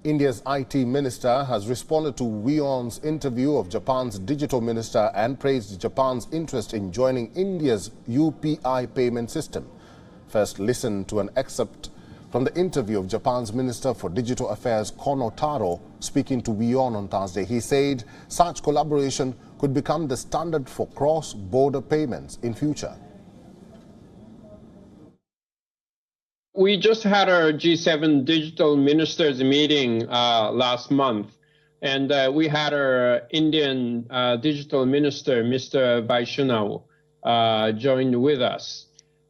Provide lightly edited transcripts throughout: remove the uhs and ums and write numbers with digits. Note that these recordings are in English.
India's IT minister has responded to WION's interview of Japan's digital minister and praised Japan's interest in joining India's UPI payment system. First, listen to an excerpt from the interview of Japan's Minister for Digital Affairs Kono Taro speaking to WION on Thursday. He said such collaboration could become the standard for cross-border payments in future. We just had our G7 digital ministers meeting last month, and we had our Indian digital minister, Mr. Vaishnav, joined with us.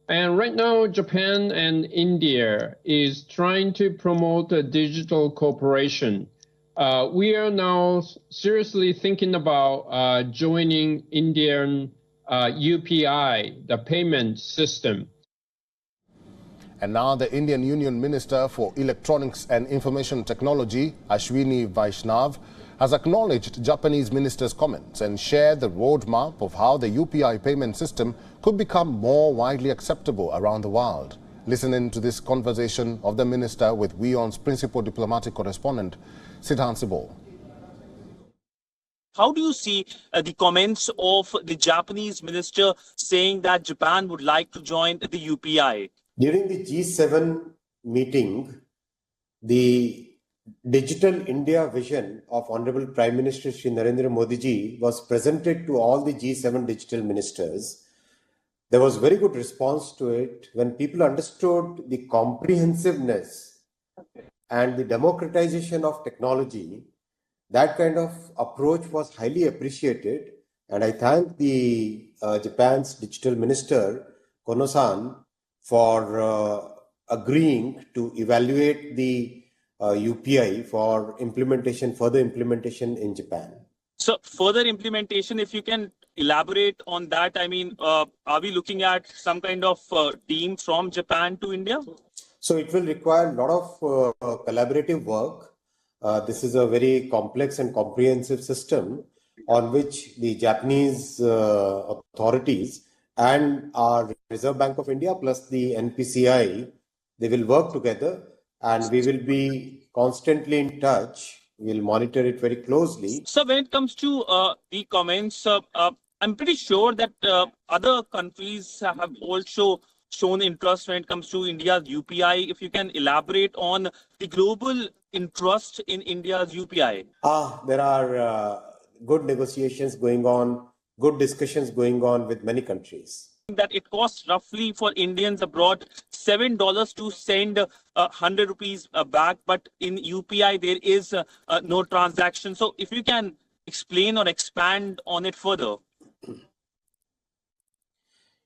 And right now, Japan and India is trying to promote a digital cooperation. We are now seriously thinking about joining Indian UPI, the payment system. And now the Indian Union Minister for Electronics and Information Technology, Ashwini Vaishnav, has acknowledged Japanese minister's comments and shared the roadmap of how the UPI payment system could become more widely acceptable around the world. Listen in to this conversation of the minister with WION's principal diplomatic correspondent, Siddhant Sibbal. How do you see the comments of the Japanese minister saying that Japan would like to join the UPI? During the G7 meeting, the Digital India vision of Honorable Prime Minister Shri Narendra Modi ji was presented to all the G7 digital ministers. There was very good response to it when people understood the comprehensiveness and the democratization of technology. That kind of approach was highly appreciated, and I thank the Japan's digital minister, Kono-san, for agreeing to evaluate the UPI for further implementation in Japan. So further implementation, if you can elaborate on that, I mean, are we looking at some kind of team from Japan to India? So it will require a lot of collaborative work. This is a very complex and comprehensive system on which the Japanese authorities and our Reserve Bank of India plus the NPCI, they will work together, and we will be constantly in touch. We'll monitor it very closely. So when it comes to the comments, I'm pretty sure that other countries have also shown interest when it comes to India's UPI. If you can elaborate on the global interest in India's UPI. There are good negotiations going on, good discussions going on with many countries. That it costs roughly for Indians abroad $7 to send 100 rupees back, but in UPI there is no transaction. So if you can explain or expand on it further.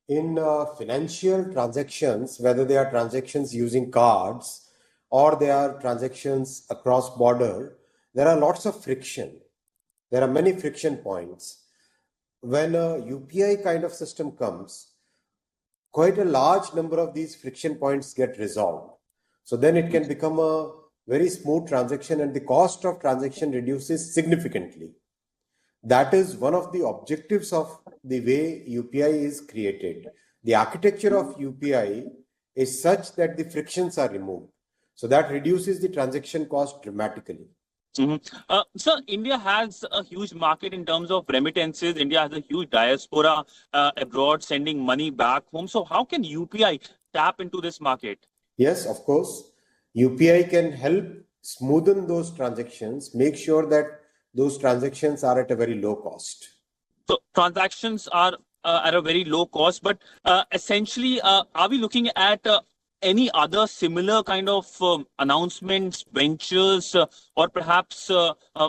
In financial transactions, whether they are transactions using cards or they are transactions across border, there are lots of friction. There are many friction points. When a UPI kind of system comes, quite a large number of these friction points get resolved. So then it can become a very smooth transaction and the cost of transaction reduces significantly. That is one of the objectives of the way UPI is created. The architecture of UPI is such that the frictions are removed. So that reduces the transaction cost dramatically. So India has a huge market in terms of remittances. India has a huge diaspora abroad sending money back home. So how can UPI tap into this market? Yes, of course. UPI can help smoothen those transactions, make sure that those transactions are at a very low cost. So transactions are at a very low cost, but essentially, are we looking at any other similar kind of announcements, ventures, or perhaps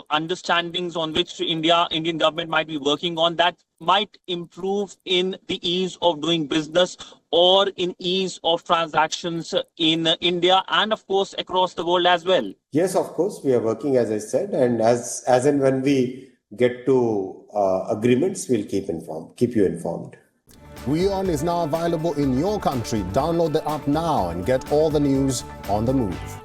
understandings on which Indian government might be working on that might improve in the ease of doing business or in ease of transactions in India and of course across the world as well? Yes, of course, we are working, as I said, and as and when we get to agreements, we'll keep you informed. WION is now available in your country. Download the app now and get all the news on the move.